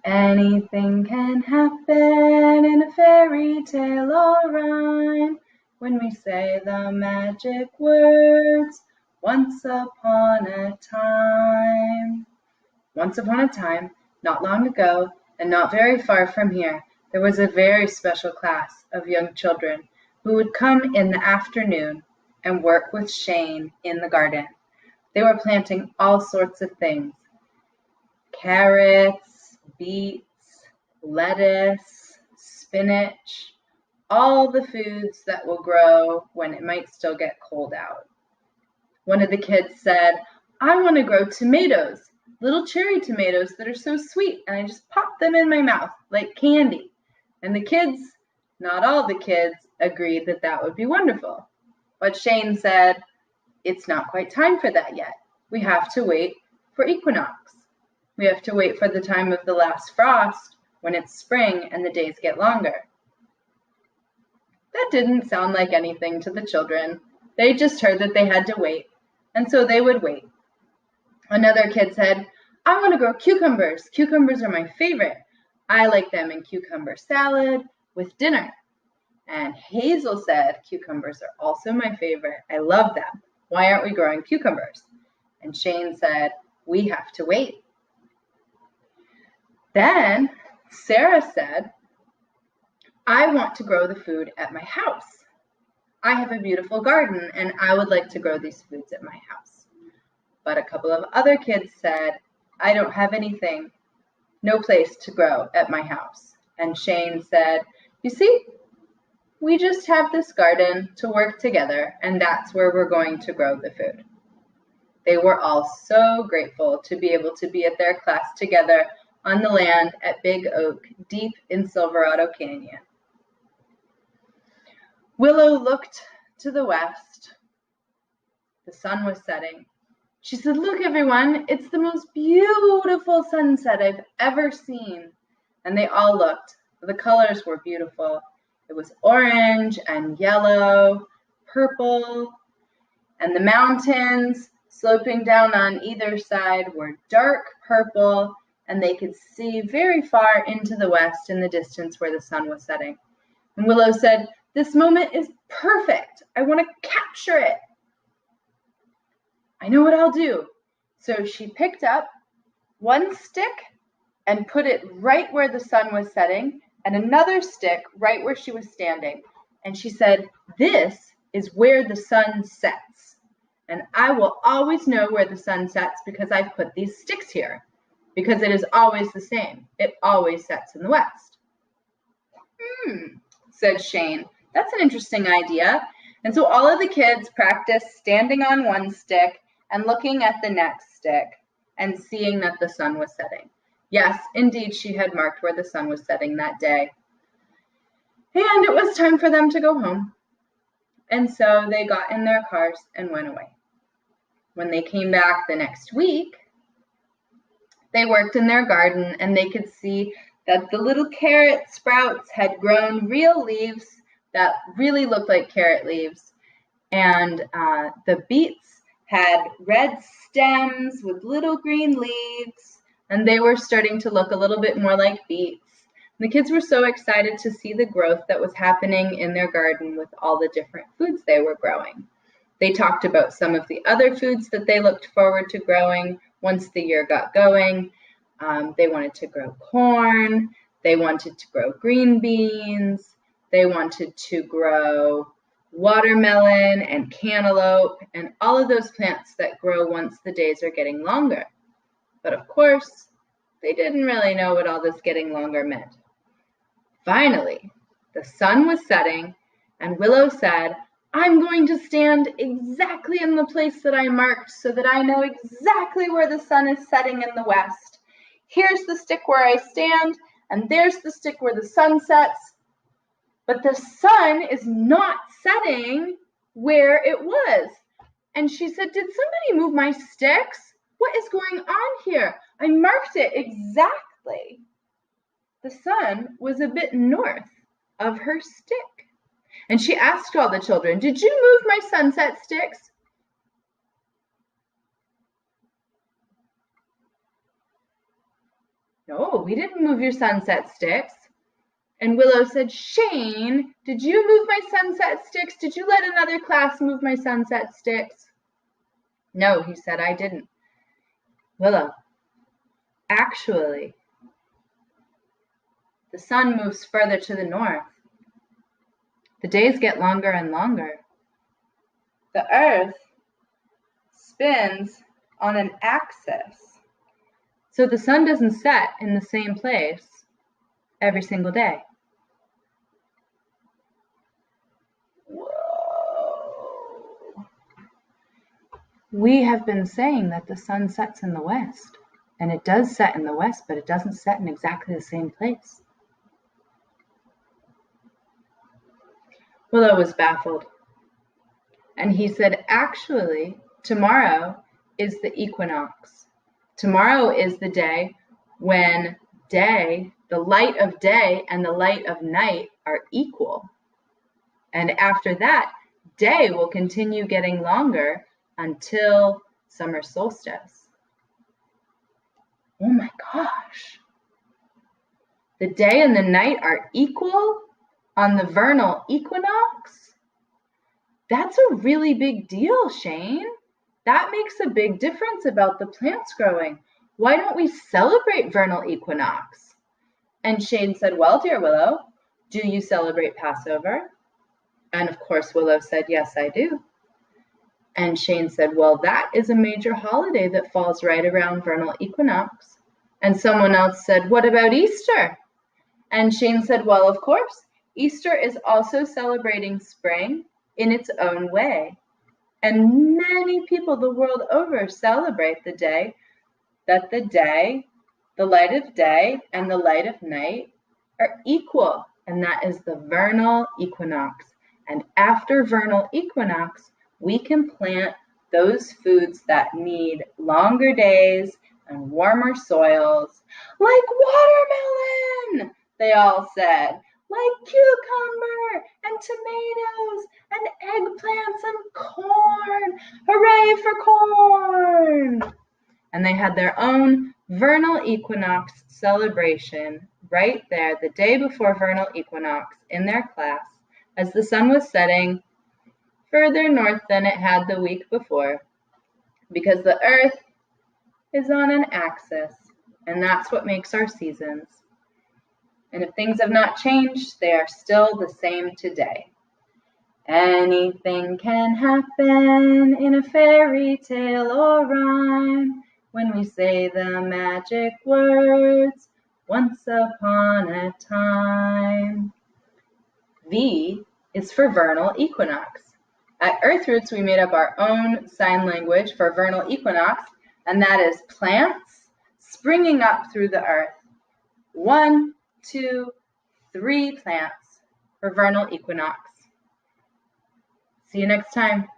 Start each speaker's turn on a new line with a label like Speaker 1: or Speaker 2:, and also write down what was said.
Speaker 1: Anything can happen in a fairy tale or rhyme when we say the magic words, once upon a time. Once upon a time, not long ago, and not very far from here, there was a very special class of young children who would come in the afternoon and work with Shane in the garden. They were planting all sorts of things: carrots, beets, lettuce, spinach, all the foods that will grow when it might still get cold out. One of the kids said, "I want to grow tomatoes, little cherry tomatoes that are so sweet, and I just pop them in my mouth like candy." And the kids, not all the kids, agreed that that would be wonderful. But Shane said, "It's not quite time for that yet. We have to wait for equinox. We have to wait for the time of the last frost, when it's spring and the days get longer." That didn't sound like anything to the children. They just heard that they had to wait, and so they would wait. Another kid said, "I want to grow cucumbers. Cucumbers are my favorite. I like them in cucumber salad with dinner." And Hazel said, "Cucumbers are also my favorite. I love them. Why aren't we growing cucumbers?" And Shane said, "We have to wait." Then Sarah said, "I want to grow the food at my house. I have a beautiful garden and I would like to grow these foods at my house." But a couple of other kids said, "I don't have anything, no place to grow at my house." And Shane said, "You see, we just have this garden to work together, and that's where we're going to grow the food." They were all so grateful to be able to be at their class together on the land at Big Oak, deep in Silverado Canyon. Willow looked to the west. The sun was setting. She said, "Look, everyone, it's the most beautiful sunset I've ever seen." And they all looked. The colors were beautiful. It was orange and yellow, purple, and the mountains sloping down on either side were dark purple, and they could see very far into the west in the distance where the sun was setting. And Willow said, "This moment is perfect. I want to capture it. I know what I'll do." So she picked up one stick and put it right where the sun was setting, and another stick right where she was standing. And she said, "This is where the sun sets. And I will always know where the sun sets because I've put these sticks here, because it is always the same. It always sets in the west." Said Shane. "That's an interesting idea." And so all of the kids practiced standing on one stick and looking at the next stick and seeing that the sun was setting. Yes, indeed, she had marked where the sun was setting that day. And it was time for them to go home. And so they got in their cars and went away. When they came back the next week, they worked in their garden, and they could see that the little carrot sprouts had grown real leaves that really looked like carrot leaves. And the beets had red stems with little green leaves, and they were starting to look a little bit more like beets. The kids were so excited to see the growth that was happening in their garden with all the different foods they were growing. They talked about some of the other foods that they looked forward to growing once the year got going. They wanted to grow corn. They wanted to grow green beans. They wanted to grow watermelon and cantaloupe and all of those plants that grow once the days are getting longer. But of course, they didn't really know what all this getting longer meant. Finally, the sun was setting, and Willow said, "I'm going to stand exactly in the place that I marked so that I know exactly where the sun is setting in the west. Here's the stick where I stand, and there's the stick where the sun sets. But the sun is not setting where it was." And she said, "Did somebody move my sticks? What is going on here? I marked it exactly." The sun was a bit north of her stick. And she asked all the children, "Did you move my sunset sticks?" No, we didn't move your sunset sticks. And Willow said, Shane, did you move my sunset sticks? Did you let another class move my sunset sticks? No, he said, I didn't. Willow, actually, the sun moves further to the north. The days get longer and longer. The earth spins on an axis. So the sun doesn't set in the same place every single day. Whoa. We have been saying that the sun sets in the west, and it does set in the west, but it doesn't set in exactly the same place. Willow was baffled, and he said, actually, tomorrow is the equinox. Tomorrow is the day when day, the light of day and the light of night are equal. And after that, day will continue getting longer until summer solstice. Oh my gosh. The day and the night are equal on the vernal equinox? That's a really big deal, Shane. That makes a big difference about the plants growing. Why don't we celebrate vernal equinox? And Shane said, well, dear Willow, do you celebrate Passover? And of course, Willow said, yes, I do. And Shane said, well, that is a major holiday that falls right around vernal equinox. And someone else said, what about Easter? And Shane said, well, of course, Easter is also celebrating spring in its own way. And many people the world over celebrate the day that the light of day and the light of night are equal, and that is the vernal equinox. And after vernal equinox, we can plant those foods that need longer days and warmer soils, like watermelon, they all said, like cucumber and tomatoes and eggplants and corn. Hooray for corn! And they had their own vernal equinox celebration right there the day before vernal equinox in their class as the sun was setting further north than it had the week before, because the earth is on an axis, and that's what makes our seasons. And if things have not changed, they are still the same today. Anything can happen in a fairy tale or rhyme when we say the magic words, once upon a time. V is for vernal equinox. At Earth Roots, we made up our own sign language for vernal equinox, and that is plants springing up through the earth. 1, 2, 3 plants for vernal equinox. See you next time.